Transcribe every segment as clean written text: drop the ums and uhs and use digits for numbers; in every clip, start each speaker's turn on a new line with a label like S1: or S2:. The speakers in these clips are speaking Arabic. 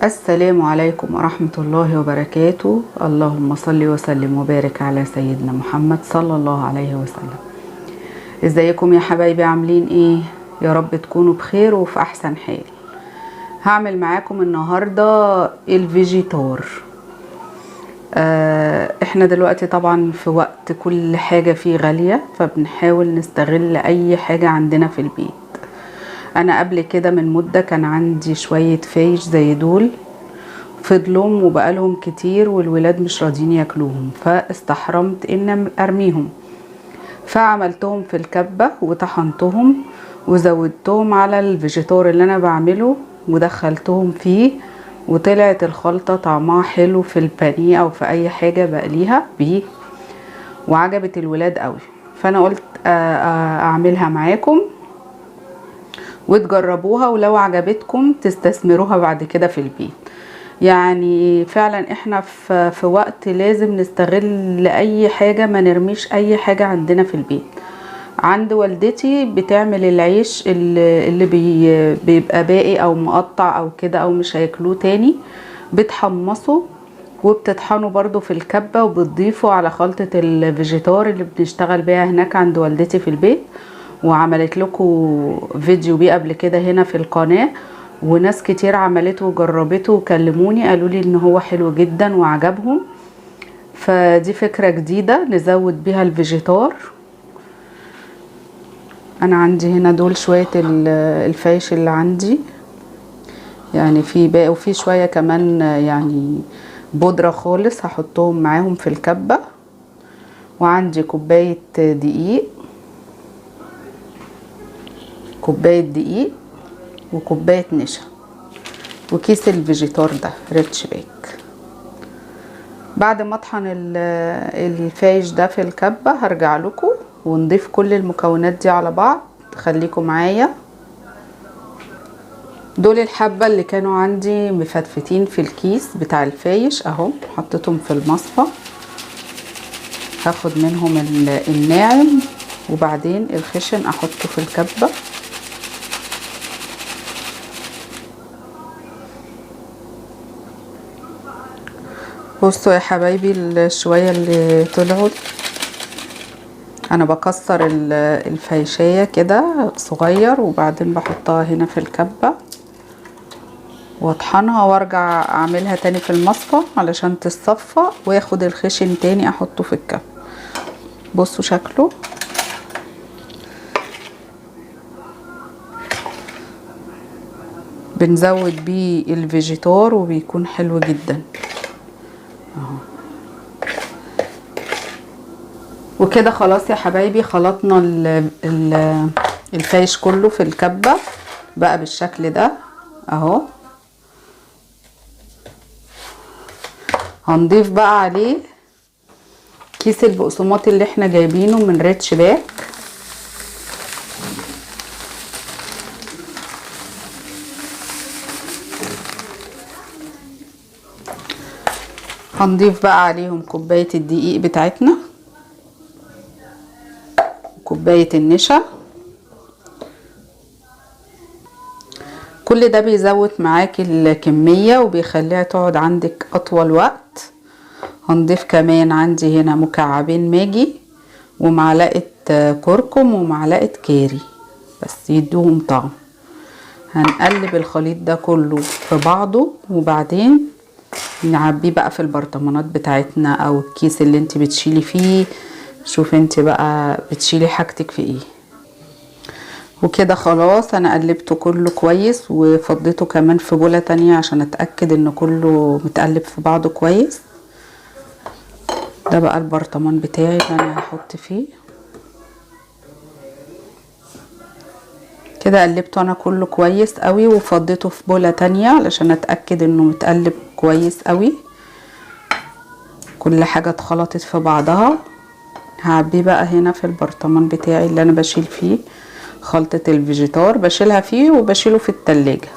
S1: السلام عليكم ورحمة الله وبركاته. اللهم صل وسلم وبارك على سيدنا محمد صلى الله عليه وسلم. ازيكم يا حبايبي، عاملين ايه؟ يا رب تكونوا بخير وفي احسن حال. هعمل معاكم النهاردة الفيجيتار. احنا دلوقتي طبعا في وقت كل حاجة فيه غالية، فبنحاول نستغل اي حاجة عندنا في البيت. انا قبل كده من مدة كان عندي شوية فايش زي دول، فضلهم وبقالهم كتير والولاد مش راضيين ياكلوهم، فاستحرمت ان ارميهم، فعملتهم في الكبة وطحنتهم وزودتهم على الفيجيتار اللي انا بعمله ودخلتهم فيه، وطلعت الخلطة طعمها حلو في البانيه او في اي حاجة بقليها بيه، وعجبت الولاد قوي. فانا قلت اعملها معاكم وتجربوها، ولو عجبتكم تستثمروها بعد كده في البيت. يعني فعلا احنا في وقت لازم نستغل اي حاجة، ما نرميش اي حاجة عندنا في البيت. عند والدتي بتعمل العيش اللي بيبقى باقي او مقطع او كده او مش هياكلوه تاني، بتحمصه وبتطحنه برضو في الكبة وبتضيفه على خلطة الفيجيتار اللي بنشتغل بيها هناك عند والدتي في البيت. وعملت لكم فيديو بيه قبل كده هنا في القناة، وناس كتير عملته وجربته وكلموني قالوا لي ان هو حلو جدا وعجبهم. فدي فكرة جديدة نزود بيها الفيجيتار. انا عندي هنا دول شوية الفايش اللي عندي، يعني في باقي وفي شوية كمان يعني بودرة خالص هحطهم معاهم في الكبة. وعندي كوباية دقيق، وكوباية نشا، وكيس الفيجيتار ده ريتش باك. بعد ما اطحن الفايش ده في الكبة هرجع لكم ونضيف كل المكونات دي على بعض. خليكم معايا. دول الحبة اللي كانوا عندي مفتفتين في الكيس بتاع الفايش اهو، حطيتهم في المصفى. هاخد منهم الناعم وبعدين الخشن احطه في الكبة. بصوا يا حبايبي الشوية اللي طلعوا، انا بكسر الفايشية كده صغير وبعدين بحطها هنا في الكبة واطحنها وارجع اعملها تاني في المصفى علشان تتصفى، واخد الخشن تاني احطه في الكبة. بصوا شكله بنزود بيه الفيجيتار وبيكون حلو جدا اهو. وكده خلاص يا حبايبي، خلطنا الفايش كله في الكبة بقى بالشكل ده اهو. هنضيف بقى عليه كيس البقسماط اللي احنا جايبينه من ريتش باك. هنضيف بقى عليهم كوباية الدقيق بتاعتنا، كوباية النشا. كل ده بيزود معاكي الكمية وبيخليها تقعد عندك اطول وقت. هنضيف كمان عندي هنا مكعبين ماجي ومعلقة كركم ومعلقة كاري بس يدوهم طعم. هنقلب الخليط ده كله في بعضه وبعدين نعبيه بقى في البرطمانات بتاعتنا او الكيس اللي انت بتشيلي فيه. شوف انت بقى بتشيلي حاجتك في ايه. وكده خلاص انا قلبته كله كويس وفضيته كمان في بولة تانية عشان اتأكد ان كله متقلب في بعضه كويس. ده بقى البرطمان بتاعي اللي انا هحط فيه. كده قلبته انا كله كويس قوي وفضيته في بولة تانية علشان اتأكد انه متقلب كويس قوي، كل حاجة اتخلطت في بعضها. هعبيه بقى هنا في البرطمان بتاعي اللي انا بشيل فيه خلطة الفيجيتار، بشيلها فيه وبشيله في التلاجة.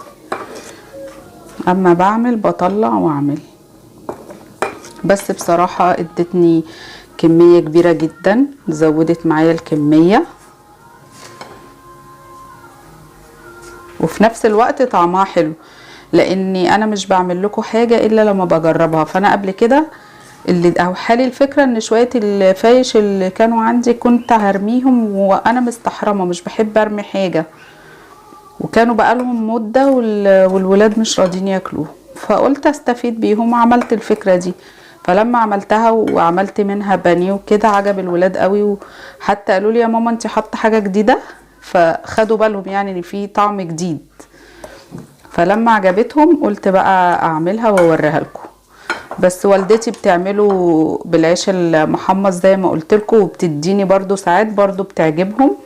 S1: اما بعمل بطلع واعمل. بس بصراحة ادتني كمية كبيرة جدا، زودت معايا الكمية وفي نفس الوقت طعمها حلو. لاني انا مش بعمل لكم حاجة الا لما بجربها. فانا قبل كده اللي اوحالي الفكرة ان شوية الفايش اللي كانوا عندي كنت هرميهم، وانا مستحرمة مش بحب ارمي حاجة، وكانوا بقالهم مدة والولاد مش راضين ياكلوه، فقلت استفيد بيهم وعملت الفكرة دي. فلما عملتها وعملت منها بانيه وكده عجب الولاد قوي، وحتى قالوا لي يا ماما انت حاطه حاجة جديدة، فخدوا بالهم يعني ان في طعم جديد. فلما عجبتهم قلت بقى اعملها واوريها لكم. بس والدتي بتعمله بالعيش المحمص زي ما قلت لكم، وبتديني برضو ساعات برضو بتعجبهم.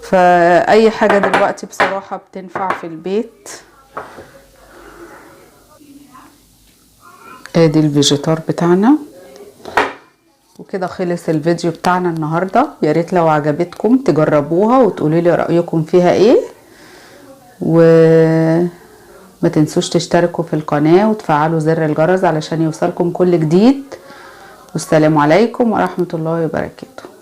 S1: فاي حاجة دلوقتي بصراحة بتنفع في البيت. ادي الفيجيتار بتاعنا. وكده خلص الفيديو بتاعنا النهاردة. يا ريت لو عجبتكم تجربوها وتقولوا لي رأيكم فيها ايه، وما تنسوش تشتركوا في القناة وتفعلوا زر الجرس علشان يوصلكم كل جديد. والسلام عليكم ورحمة الله وبركاته.